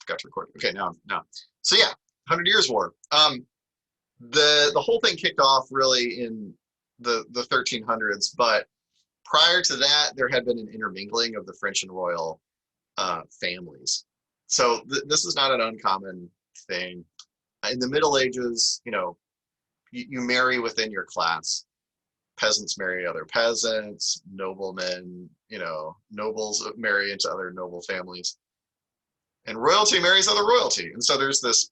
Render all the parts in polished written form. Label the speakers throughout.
Speaker 1: Forgot to record. Okay, now. So yeah, Hundred Years' War. The whole thing kicked off really in the 1300s, but prior to that, there had been an intermingling of the French and royal families. So this is not an uncommon thing. In the Middle Ages, you marry within your class. Peasants marry other peasants, noblemen, nobles marry into other noble families, and royalty marries other royalty. And so there's this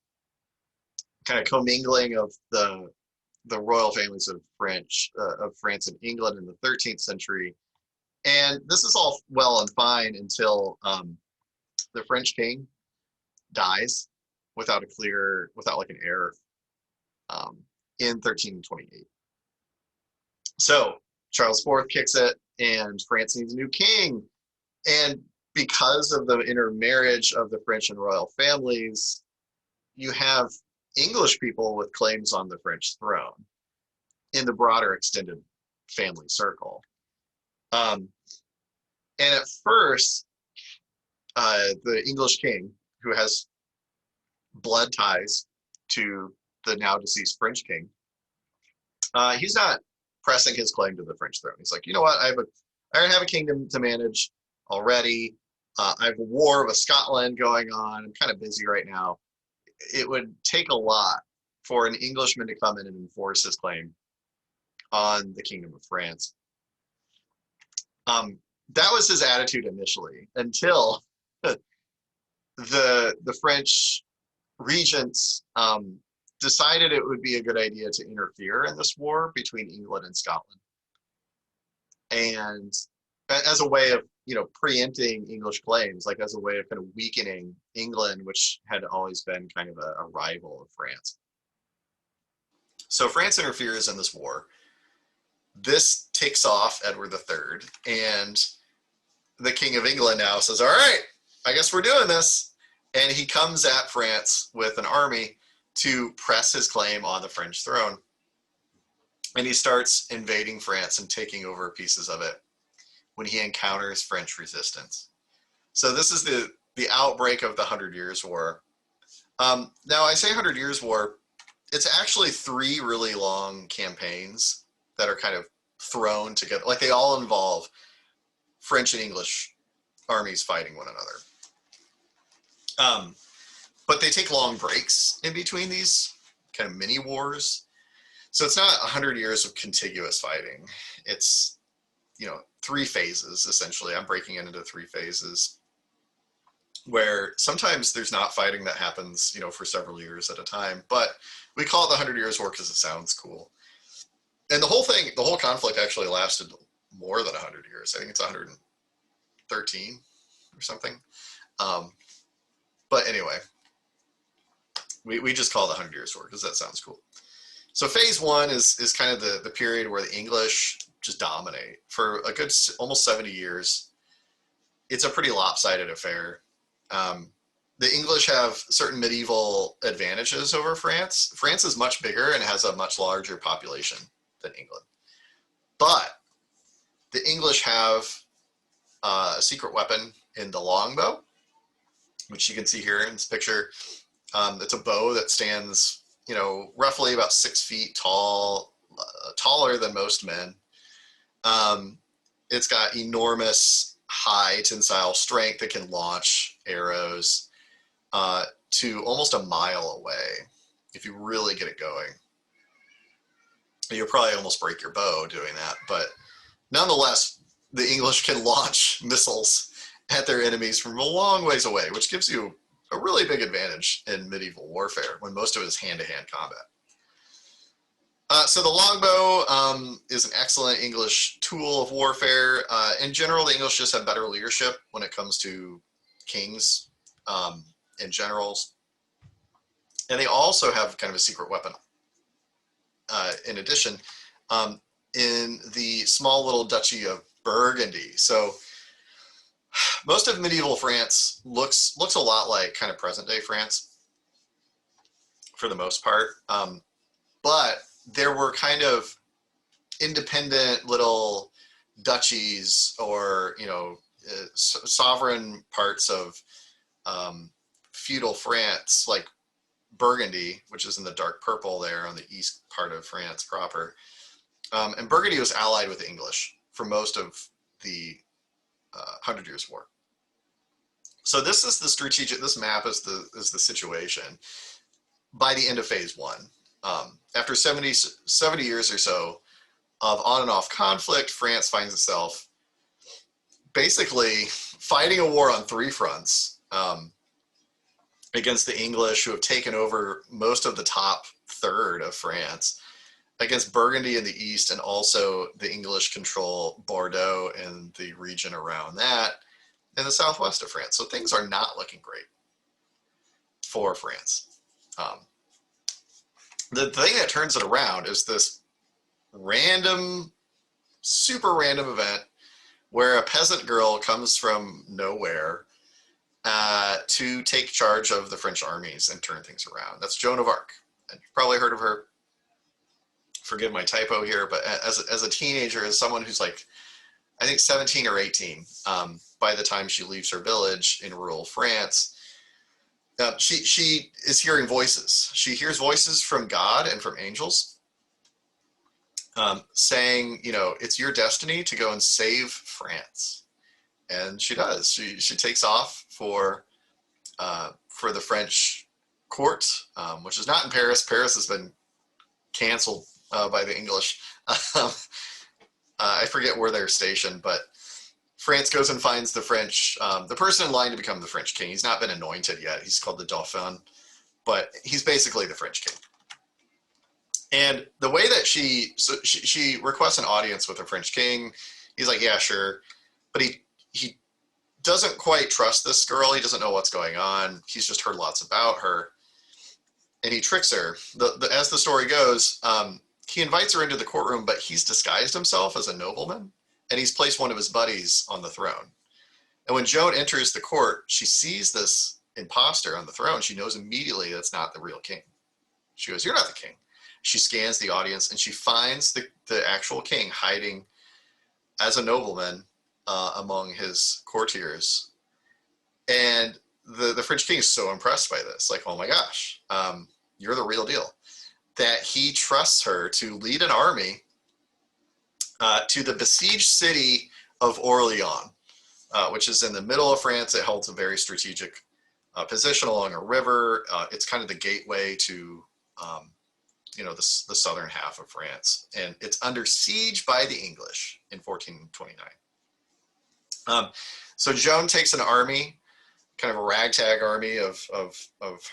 Speaker 1: kind of commingling of the royal families of France and England in the 13th century. And this is all well and fine until the French king dies without like an heir in 1328. So Charles IV kicks it, and France needs a new king. And because of the intermarriage of the French and royal families, you have English people with claims on the French throne in the broader extended family circle. And at first, the English king, who has blood ties to the now deceased French king, he's not pressing his claim to the French throne. He's like, you know what? I already have a kingdom to manage already. I have a war with Scotland going on. I'm kind of busy right now. It would take a lot for an Englishman to come in and enforce his claim on the Kingdom of France. That was his attitude initially, until the French regents decided it would be a good idea to interfere in this war between England and Scotland, and as a way of preempting English claims, like as a way of kind of weakening England, which had always been kind of a rival of France. So France interferes in this war. This ticks off Edward III, and the King of England now says, all right, I guess we're doing this. And he comes at France with an army to press his claim on the French throne. And he starts invading France and taking over pieces of it when he encounters French resistance. So this is the outbreak of the 100 Years' War. Now, I say 100 Years' War, it's actually 3 really long campaigns that are kind of thrown together. Like, they all involve French and English armies fighting one another. But they take long breaks in between these kind of mini wars. So it's not 100 years of contiguous fighting. It's, 3 phases, essentially. I'm breaking it into 3 phases, where sometimes there's not fighting that happens, for several years at a time. But we call it the 100 Years' War because it sounds cool. And the whole conflict actually lasted more than 100 years. I think it's 113 or something. But anyway, we just call it the 100 Years' War because that sounds cool. So phase 1 is kind of the period where the English just dominate for a good almost 70 years. It's a pretty lopsided affair. The English have certain medieval advantages over France. France is much bigger and has a much larger population than England. But the English have a secret weapon in the longbow, which you can see here in this picture. It's a bow that stands, roughly about 6 feet tall, taller than most men. It's got enormous high tensile strength that can launch arrows to almost a mile away if you really get it going. You'll probably almost break your bow doing that, but nonetheless, the English can launch missiles at their enemies from a long ways away, which gives you a really big advantage in medieval warfare when most of it is hand-to-hand combat. So the longbow is an excellent English tool of warfare. In general, the English just have better leadership when it comes to kings and generals. And they also have kind of a secret weapon. In addition, in the small little duchy of Burgundy. So most of medieval France looks a lot like kind of present day France for the most part. But there were kind of independent little duchies or, sovereign parts of feudal France, like Burgundy, which is in the dark purple there on the east part of France proper. And Burgundy was allied with the English for most of the Hundred Years' War. So this is the strategic. This map is the situation by the end of phase one. After 70 years or so of on and off conflict, France finds itself basically fighting a war on three fronts against the English, who have taken over most of the top third of France, against Burgundy in the east, and also the English control Bordeaux and the region around that in the southwest of France. So things are not looking great for France. The thing that turns it around is this random, super random event where a peasant girl comes from nowhere to take charge of the French armies and turn things around. That's Joan of Arc. And you've probably heard of her. Forgive my typo here, but as a teenager, as someone who's like, I think 17 or 18, by the time she leaves her village in rural France, she is hearing voices. She hears voices from God and from angels saying, you know, it's your destiny to go and save France. And she does. She takes off for the French court, which is not in Paris. Paris has been canceled by the English. I forget where they're stationed, but France goes and finds the French, the person in line to become the French king. He's not been anointed yet. He's called the Dauphin, but he's basically the French king. And the way that she requests an audience with the French king. He's like, yeah, sure. But he doesn't quite trust this girl. He doesn't know what's going on. He's just heard lots about her. And he tricks her. As the story goes, he invites her into the courtroom, but he's disguised himself as a nobleman, and he's placed one of his buddies on the throne. And when Joan enters the court, she sees this imposter on the throne. She knows immediately that's not the real king. She goes, you're not the king. She scans the audience, and she finds the actual king hiding as a nobleman among his courtiers. And the French king is so impressed by this, like, oh my gosh, you're the real deal, that he trusts her to lead an army to the besieged city of Orleans, which is in the middle of France. It holds a very strategic position along a river. It's kind of the gateway to, the southern half of France, and it's under siege by the English in 1429. So Joan takes an army, kind of a ragtag army of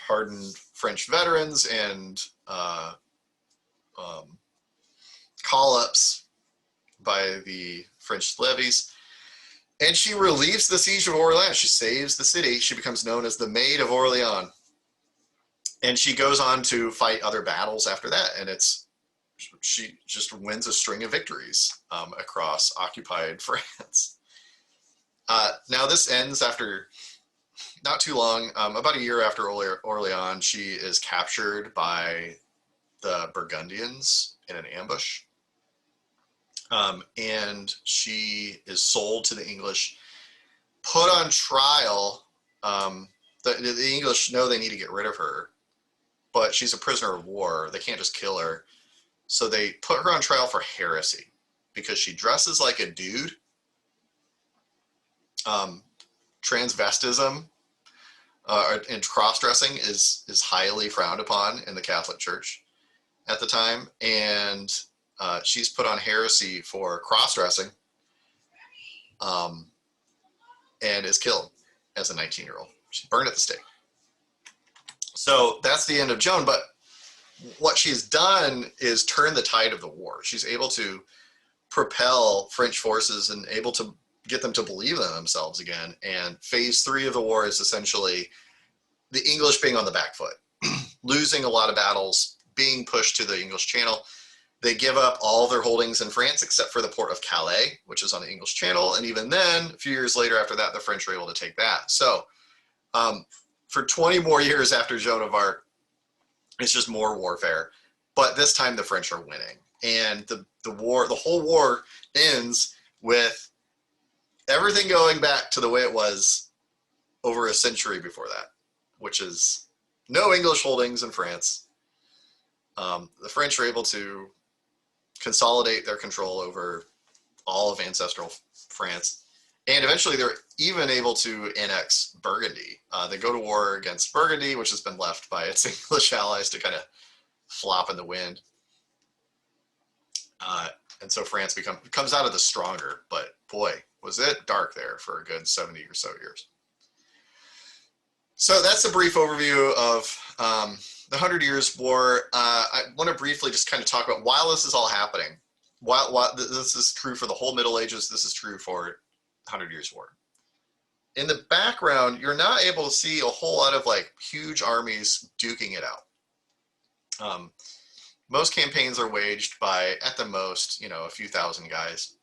Speaker 1: hardened French veterans and call-ups by the French levies, and she relieves the siege of Orleans. She saves the city. She becomes known as the Maid of Orleans, and she goes on to fight other battles after that, and she just wins a string of victories across occupied France. Now this ends after not too long, about a year after Orleans. She is captured by the Burgundians in an ambush. And she is sold to the English, put on trial. The English know they need to get rid of her, but she's a prisoner of war. They can't just kill her. So they put her on trial for heresy because she dresses like a dude. Transvestism and cross-dressing is highly frowned upon in the Catholic Church at the time, and she's put on heresy for cross-dressing, and is killed as a 19-year-old. She's burned at the stake. So that's the end of Joan, but what she's done is turn the tide of the war. She's able to propel French forces and able to get them to believe in themselves again. And phase 3 of the war is essentially the English being on the back foot, losing a lot of battles, being pushed to the English Channel. They give up all their holdings in France except for the port of Calais, which is on the English Channel. And even then, a few years later after that, the French were able to take that. So for 20 more years after Joan of Arc, it's just more warfare. But this time the French are winning. And the whole war ends with everything going back to the way it was over a century before that. which is no English holdings in France. The French are able to consolidate their control over all of ancestral France. And eventually they're even able to annex Burgundy. They go to war against Burgundy, which has been left by its English allies to kind of flop in the wind. And so France comes out of this stronger, but boy, was it dark there for a good 70 or so years. So that's a brief overview of the 100 Years' War. I want to briefly just kind of talk about, while this is all happening, while this is true for the whole Middle Ages, this is true for 100 Years' War. In the background, you're not able to see a whole lot of like huge armies duking it out. Most campaigns are waged by, at the most, you know, a few thousand guys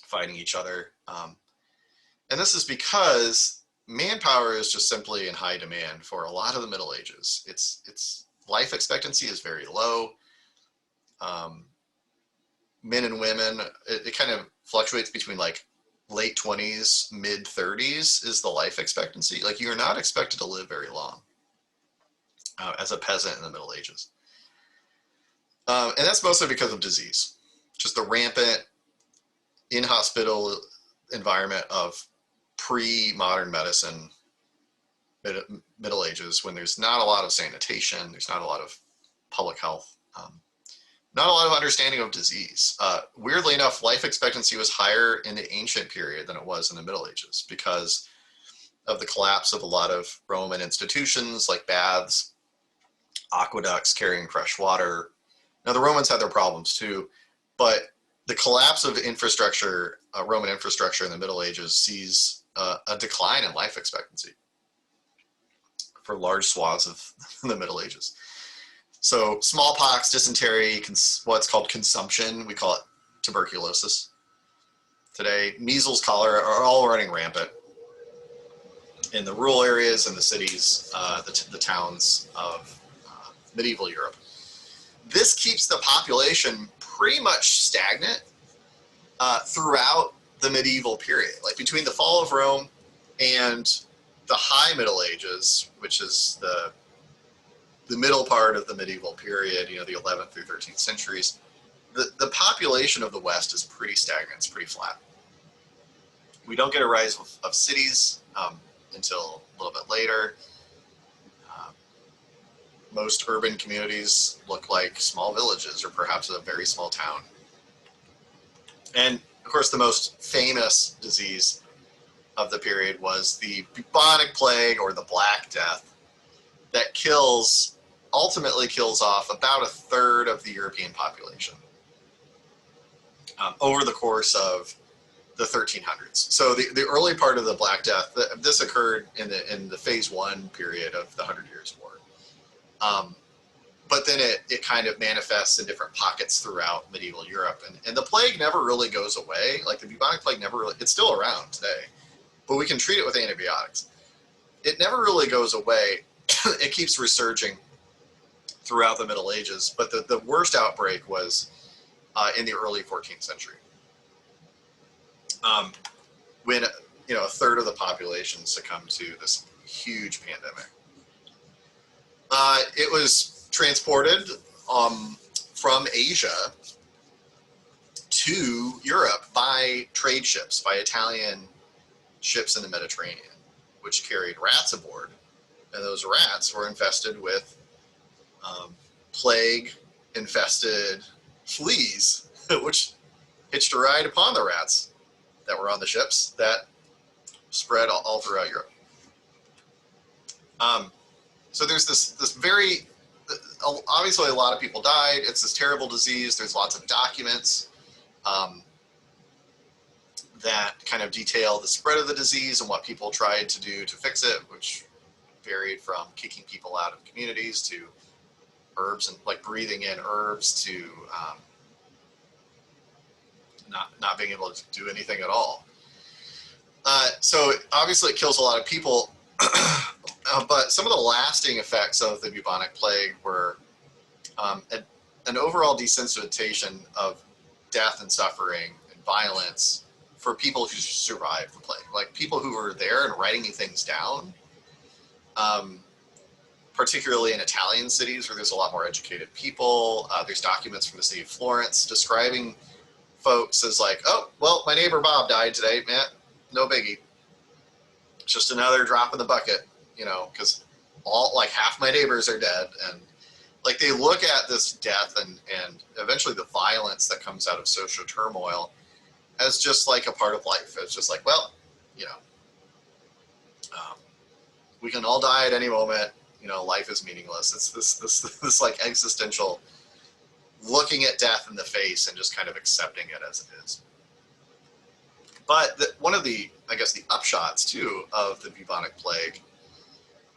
Speaker 1: fighting each other. And this is because manpower is just simply in high demand for a lot of the Middle Ages. Its life expectancy is very low. Men and women, it kind of fluctuates between like late 20s, mid 30s is the life expectancy. Like, you're not expected to live very long as a peasant in the Middle Ages. And that's mostly because of disease. Just the rampant, inhospitable environment of pre-modern medicine, Middle Ages, when there's not a lot of sanitation, there's not a lot of public health, not a lot of understanding of disease. Weirdly enough, life expectancy was higher in the ancient period than it was in the Middle Ages because of the collapse of a lot of Roman institutions like baths, aqueducts carrying fresh water. Now, the Romans had their problems too, but the collapse of infrastructure, Roman infrastructure in the Middle Ages, sees a decline in life expectancy for large swaths of the Middle Ages. So smallpox, dysentery, what's called consumption, we call it tuberculosis today, measles, cholera are all running rampant in the rural areas and the cities, the towns of medieval Europe. This keeps the population pretty much stagnant throughout the medieval period. Like between the fall of Rome and the High Middle Ages, which is the middle part of the medieval period, you know, the 11th through 13th centuries, the population of the West is pretty stagnant, it's pretty flat. We don't get a rise of cities until a little bit later. Most urban communities look like small villages or perhaps a very small town. And of course, the most famous disease of the period was the bubonic plague, or the Black Death, that ultimately kills off about a third of the European population over the course of the 1300s. So the early part of the Black Death, this occurred in the phase 1 period of the 100 Years' War. But then it kind of manifests in different pockets throughout medieval Europe. And the plague never really goes away. Like the bubonic plague never really, it's still around today, but we can treat it with antibiotics. It never really goes away. It keeps resurging throughout the Middle Ages, but the worst outbreak was in the early 14th century. When, you know, a third of the population succumbed to this huge pandemic. It was transported from Asia to Europe by trade ships, by Italian ships in the Mediterranean, which carried rats aboard. And those rats were infested with plague-infested fleas, which hitched a ride upon the rats that were on the ships that spread all throughout Europe. So there's this very, obviously a lot of people died. It's this terrible disease. There's lots of documents that kind of detail the spread of the disease and what people tried to do to fix it, which varied from kicking people out of communities to herbs and like breathing in herbs to not being able to do anything at all. So obviously it kills a lot of people. But some of the lasting effects of the bubonic plague were an overall desensitization of death and suffering and violence for people who survived the plague. Like people who were there and writing things down particularly in Italian cities where there's a lot more educated people. There's documents from the city of Florence describing folks as like, oh, well, my neighbor Bob died today, man, no biggie. It's just another drop in the bucket, you know, because like half my neighbors are dead. And like they look at this death and eventually the violence that comes out of social turmoil as just like a part of life. It's just like, well, you know, we can all die at any moment. You know, life is meaningless. It's this like existential looking at death in the face and just kind of accepting it as it is. But one of the, I guess, the upshots too of the bubonic plague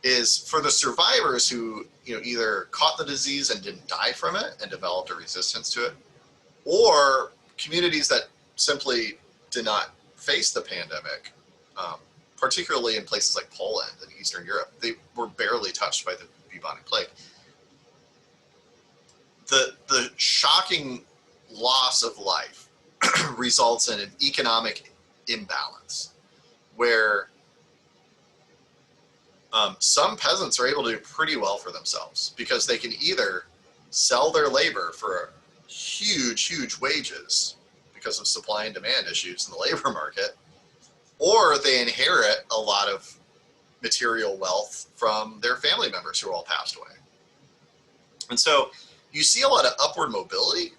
Speaker 1: is for the survivors who, you know, either caught the disease and didn't die from it and developed a resistance to it, or communities that simply did not face the pandemic, particularly in places like Poland and Eastern Europe. They were barely touched by the bubonic plague. The shocking loss of life results in an economic imbalance where some peasants are able to do pretty well for themselves because they can either sell their labor for huge wages because of supply and demand issues in the labor market, or they inherit a lot of material wealth from their family members who all passed away. And so you see a lot of upward mobility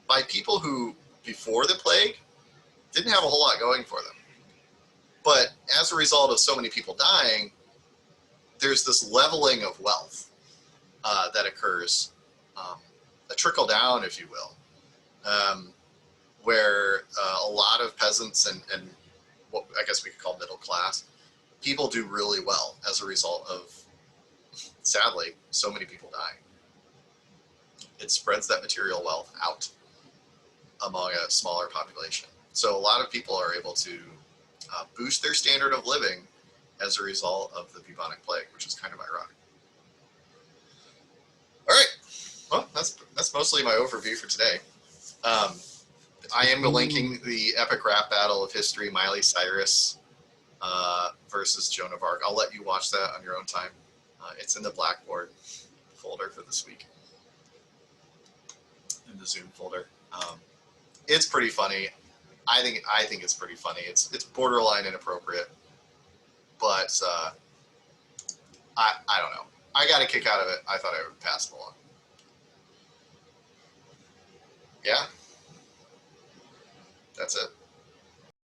Speaker 1: by people who, before the plague, didn't have a whole lot going for them. But as a result of so many people dying, there's this leveling of wealth that occurs, a trickle down, if you will, where a lot of peasants and what I guess we could call middle class people do really well as a result of, sadly, so many people dying. It spreads that material wealth out among a smaller population. So a lot of people are able to boost their standard of living as a result of the bubonic plague, which is kind of ironic. All right, well, that's mostly my overview for today. I am linking the epic rap battle of history, Miley Cyrus versus Joan of Arc. I'll let you watch that on your own time. It's in the Blackboard folder for this week, in the Zoom folder. It's pretty funny. I think it's pretty funny. It's borderline inappropriate, but I don't know. I got a kick out of it. I thought I would pass it along. Yeah, that's it.